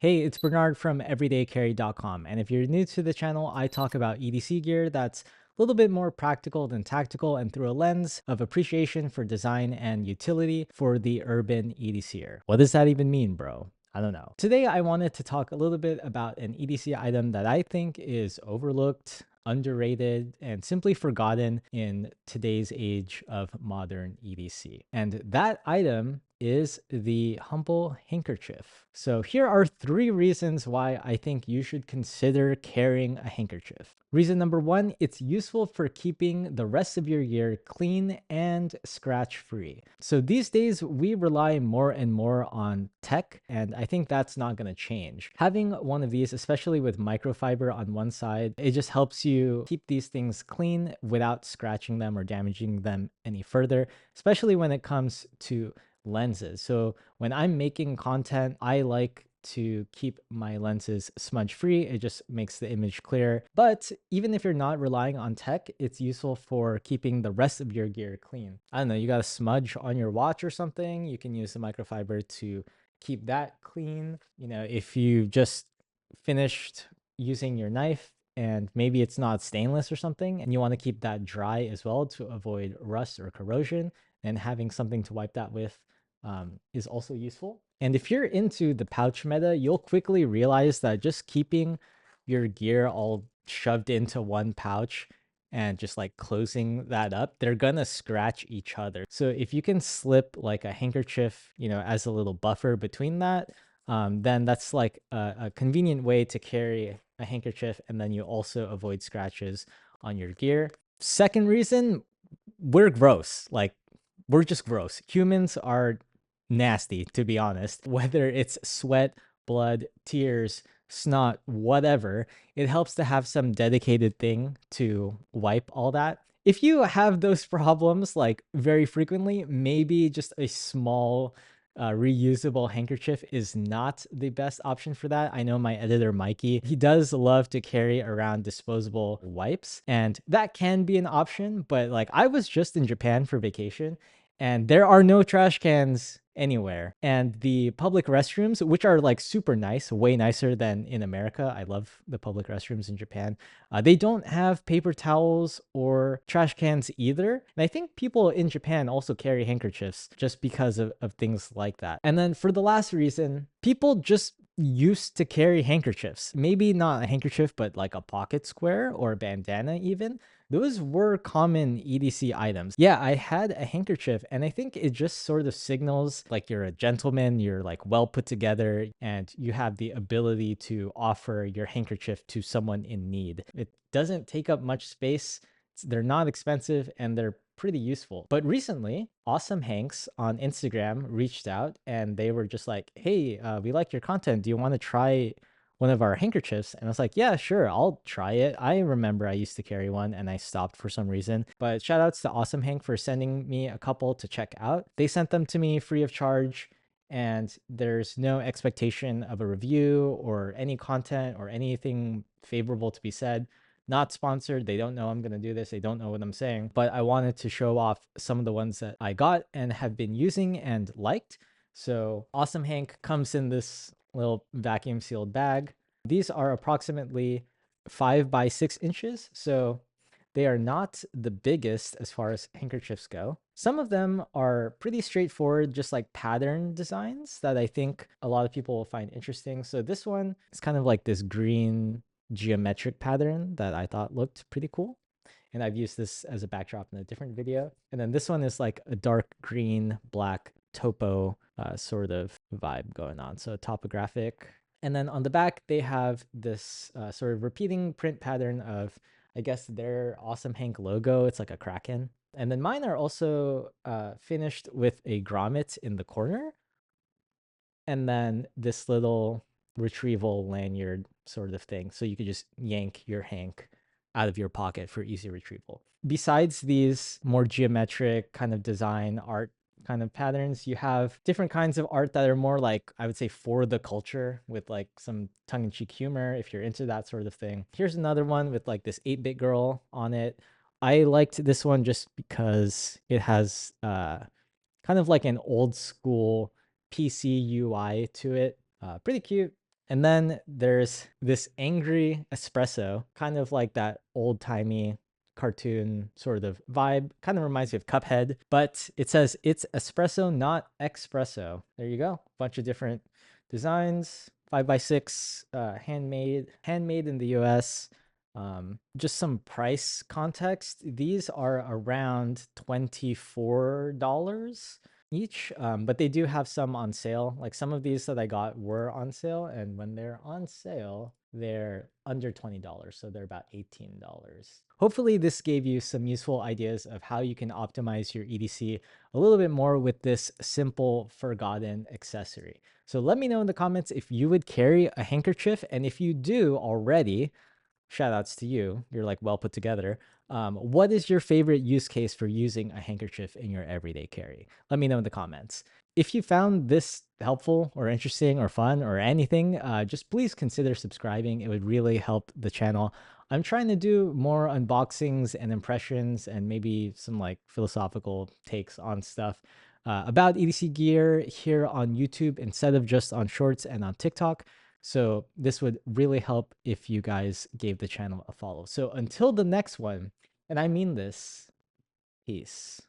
Hey, it's Bernard from everydaycarry.com. And if you're new to the channel, I talk about EDC gear that's a little bit more practical than tactical and through a lens of appreciation for design and utility for the urban EDCer. What does that even mean, bro? I don't know. Today, I wanted to talk a little bit about an EDC item that I think is overlooked, underrated, and simply forgotten in today's age of modern EDC. And that item is the humble handkerchief. So here are 3 reasons why I think you should consider carrying a handkerchief. Reason number 1, it's useful for keeping the rest of your gear clean and scratch free. So these days we rely more and more on tech, and I think that's not going to change. Having one of these, especially with microfiber on one side, it just helps you keep these things clean without scratching them or damaging them any further, especially when it comes to lenses. So when I'm making content, I like to keep my lenses smudge free. It just makes the image clear. But even if you're not relying on tech, it's useful for keeping the rest of your gear clean. I don't know, you got a smudge on your watch or something, you can use the microfiber to keep that clean. You know, if you just finished using your knife and maybe it's not stainless or something, and you want to keep that dry as well to avoid rust or corrosion, and having something to wipe that with is also useful. And if you're into the pouch meta, you'll quickly realize that just keeping your gear all shoved into one pouch and just like closing that up, they're gonna scratch each other. So if you can slip like a handkerchief, you know, as a little buffer between that, then that's like a convenient way to carry a handkerchief, and then you also avoid scratches on your gear. Second reason, we're gross. Like, we're just gross. Humans are nasty, to be honest. Whether it's sweat, blood, tears, snot, whatever, it helps to have some dedicated thing to wipe all that. If you have those problems like very frequently, maybe just a small reusable handkerchief is not the best option for that. I know my editor, Mikey, he does love to carry around disposable wipes, and that can be an option. But like, I was just in Japan for vacation, and there are no trash cans anywhere. And the public restrooms, which are like super nice, way nicer than in America. I love the public restrooms in Japan. They don't have paper towels or trash cans either. And I think people in Japan also carry handkerchiefs just because of things like that. And then for the last reason, people just used to carry handkerchiefs. Maybe not a handkerchief, but like a pocket square or a bandana even. Those were common EDC items. Yeah, I had a handkerchief, and I think it just sort of signals like you're a gentleman, you're like well put together, and you have the ability to offer your handkerchief to someone in need. It doesn't take up much space, they're not expensive, and they're pretty useful. But recently, Awesome Hanks on Instagram reached out, and they were just like, hey, we like your content. Do you want to try one of our handkerchiefs? And I was like, yeah, sure, I'll try it. I remember I used to carry one and I stopped for some reason. But shout outs to Awesome Hank for sending me a couple to check out. They sent them to me free of charge, and there's no expectation of a review or any content or anything favorable to be said. Not sponsored. They don't know I'm going to do this. They don't know what I'm saying. But I wanted to show off some of the ones that I got and have been using and liked. So Awesome Hank comes in this little vacuum sealed bag. These are approximately 5 by 6 inches. So they are not the biggest as far as handkerchiefs go. Some of them are pretty straightforward, just like pattern designs that I think a lot of people will find interesting. So this one is kind of like this green geometric pattern that I thought looked pretty cool. And I've used this as a backdrop in a different video. And then this one is like a dark green, black topo sort of vibe going on. So topographic. And then on the back, they have this sort of repeating print pattern of, I guess, their Awesome Hank logo. It's like a kraken. And then mine are also finished with a grommet in the corner, and then this little retrieval lanyard sort of thing. So you could just yank your Hank out of your pocket for easy retrieval. Besides these more geometric kind of design art kind of patterns, you have different kinds of art that are more like, I would say, for the culture, with like some tongue-in-cheek humor if you're into that sort of thing. Here's another one with like this 8-bit girl on it. I liked this one just because it has kind of like an old school PC UI to it. Pretty cute. And then there's this angry espresso, kind of like that old timey cartoon sort of vibe. Kind of reminds me of Cuphead, but it says it's espresso, not espresso. There you go. Bunch of different designs. 5x6, handmade in the US. Just some price context. These are around $24 each, but they do have some on sale. Like some of these that I got were on sale, and when they're on sale, they're under $20, so they're about $18. Hopefully this gave you some useful ideas of how you can optimize your EDC a little bit more with this simple forgotten accessory. So let me know in the comments if you would carry a handkerchief, and if you do already, shout outs to you. You're like well put together. What is your favorite use case for using a handkerchief in your everyday carry? Let me know in the comments. If you found this helpful or interesting or fun or anything, just please consider subscribing. It would really help the channel. I'm trying to do more unboxings and impressions and maybe some like philosophical takes on stuff about EDC gear here on YouTube instead of just on shorts and on TikTok. So this would really help if you guys gave the channel a follow. So until the next one, and I mean this, peace.